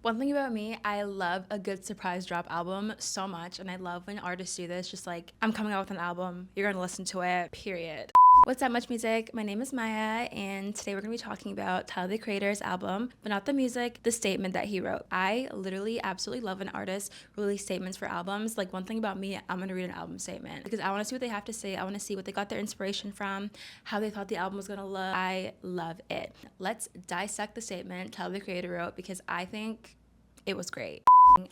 One thing about me, I love a good surprise drop album so much, and I love when artists do this. Just like, I'm coming out with an album, you're gonna listen to it, period. What's up, Much Music? My name is Maya, and today we're gonna be talking about Tyler the Creator's album, but not the music, the statement that he wrote. I literally absolutely love when artists release statements for albums. Like, one thing about me, I'm gonna read an album statement because I wanna see what they have to say. I wanna see what they got their inspiration from, how they thought the album was gonna look. I love it. Let's dissect the statement Tyler the Creator wrote because I think it was great.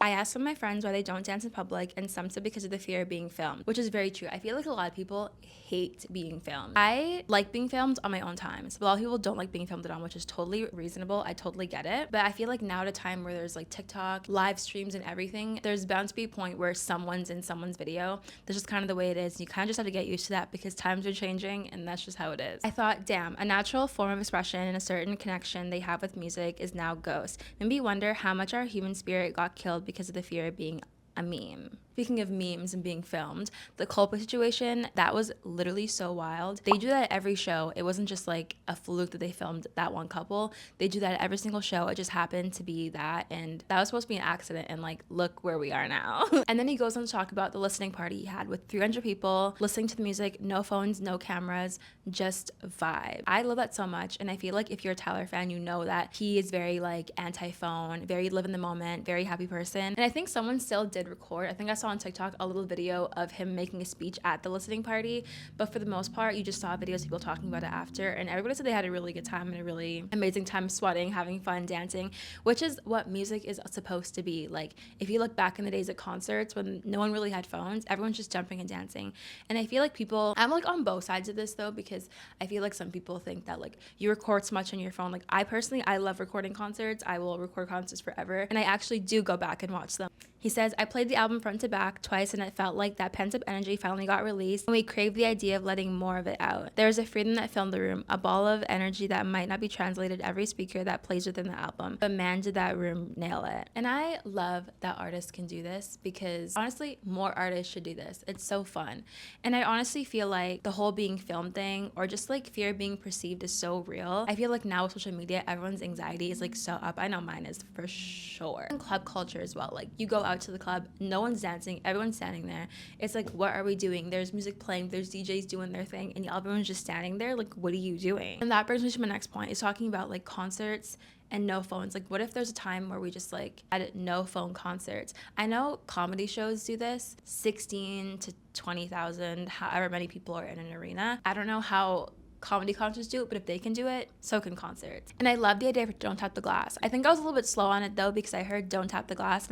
I asked some of my friends why they don't dance in public, and some said because of the fear of being filmed, which is very true. I feel like a lot of people hate being filmed. I like being filmed on my own times, but a lot of people don't like being filmed on, which is totally reasonable. I totally get it. But I feel like now at a time where there's like TikTok, live streams and everything, there's bound to be a point where someone's in someone's video. That's just kind of the way it is. You kind of just have to get used to that because times are changing and that's just how it is. I thought, damn, a natural form of expression and a certain connection they have with music is now ghost. Made me wonder how much our human spirit got killed because of the fear of being a meme. Speaking of memes and being filmed, the Coldplay situation, that was literally so wild. They do that at every show. It wasn't just like a fluke that they filmed that one couple. They do that at every single show. It just happened to be that, and that was supposed to be an accident, and like, look where we are now. And then he goes on to talk about the listening party he had with 300 people, listening to the music, no phones, no cameras, just vibe. I love that so much, and I feel like if you're a Tyler fan, you know that he is very like anti-phone, very live in the moment, very happy person. And I think someone still did record. I think I saw on TikTok a little video of him making a speech at the listening party, but for the most part you just saw videos of people talking about it after, and everybody said they had a really good time and a really amazing time sweating, having fun, dancing, which is what music is supposed to be. Like, if you look back in the days at concerts when no one really had phones, everyone's just jumping and dancing. And I feel like people, I'm like on both sides of this though, because I feel like some people think that like you record so much on your phone. Like, I personally, I love recording concerts. I will record concerts forever, and I actually do go back and watch them. He says, I played the album front to back twice, and it felt like that pent-up energy finally got released, and we craved the idea of letting more of it out. There was a freedom that filled the room, a ball of energy that might not be translated every speaker that plays within the album, but man, did that room nail it. And I love that artists can do this because honestly, more artists should do this. It's so fun. And I honestly feel like the whole being filmed thing, or just like fear of being perceived, is so real. I feel like now with social media, everyone's anxiety is like so up. I know mine is for sure. And club culture as well. Like, you go out to the club, no one's dancing, everyone's standing there. It's like, what are we doing? There's music playing, there's DJs doing their thing, and everyone's just standing there. Like, what are you doing? And that brings me to my next point, is talking about like concerts and no phones. Like, what if there's a time where we just like had no phone concerts? I know comedy shows do this, 16 to 20,000, however many people are in an arena. I don't know how comedy concerts do it, but if they can do it, so can concerts. And I love the idea of don't tap the glass. I think I was a little bit slow on it though, because I heard don't tap the glass,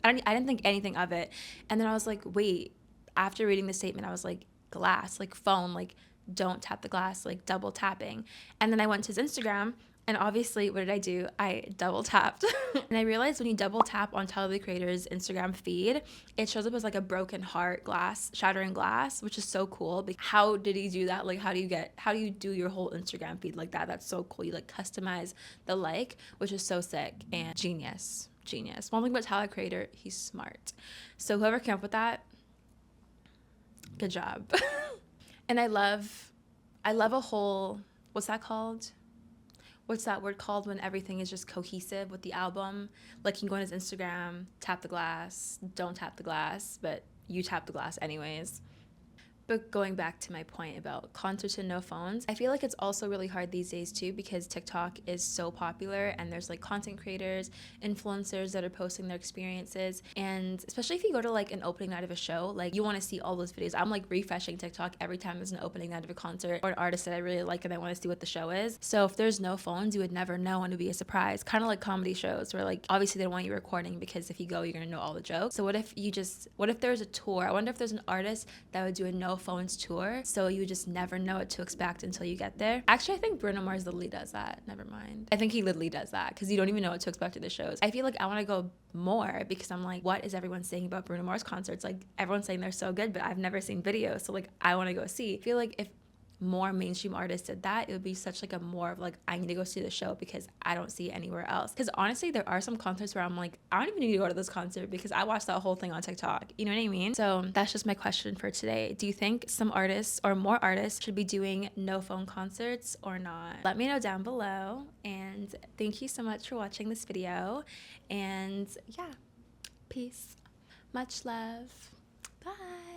and I didn't think anything of it. And then I was like, wait, after reading the statement, I was like, glass, like phone, like don't tap the glass, like double tapping. And then I went to his Instagram, and obviously, what did I do? I double tapped. And I realized when you double tap on Tyler the Creator's Instagram feed, it shows up as like a broken heart glass, shattering glass, which is so cool. How did he do that? Like, how do you do your whole Instagram feed like that? That's so cool. You like customize the like, which is so sick and genius. One thing about Tyler the Creator, he's smart. So whoever came up with that, good job. And I love a whole, what's that called? What's that word called when everything is just cohesive with the album? Like, you can go on his Instagram, tap the glass, don't tap the glass, but you tap the glass anyways. But going back to my point about concerts and no phones, I feel like it's also really hard these days too, because TikTok is so popular and there's like content creators, influencers that are posting their experiences. And especially if you go to like an opening night of a show, like you want to see all those videos. I'm like refreshing TikTok every time there's an opening night of a concert or an artist that I really like and I want to see what the show is. So if there's no phones, you would never know, and it'd be a surprise. Kind of like comedy shows where like obviously they don't want you recording because if you go, you're going to know all the jokes. So what if there's a tour? I wonder if there's an artist that would do a no phones tour, so you just never know what to expect until you get there. Actually, I think Bruno Mars literally does that. Never mind. I think he literally does that because you don't even know what to expect at the shows. I feel like I want to go more because I'm like, what is everyone saying about Bruno Mars concerts? Like, everyone's saying they're so good, but I've never seen videos, so like I want to go see. I feel like if more mainstream artists did that, it would be such like a more of like, I need to go see the show because I don't see it anywhere else. Because honestly, there are some concerts where I'm like, I don't even need to go to this concert because I watched that whole thing on TikTok. You know what I mean? So that's just my question for today. Do you think some artists or more artists should be doing no phone concerts or not? Let me know down below. And thank you so much for watching this video. And yeah, peace. Much love. Bye.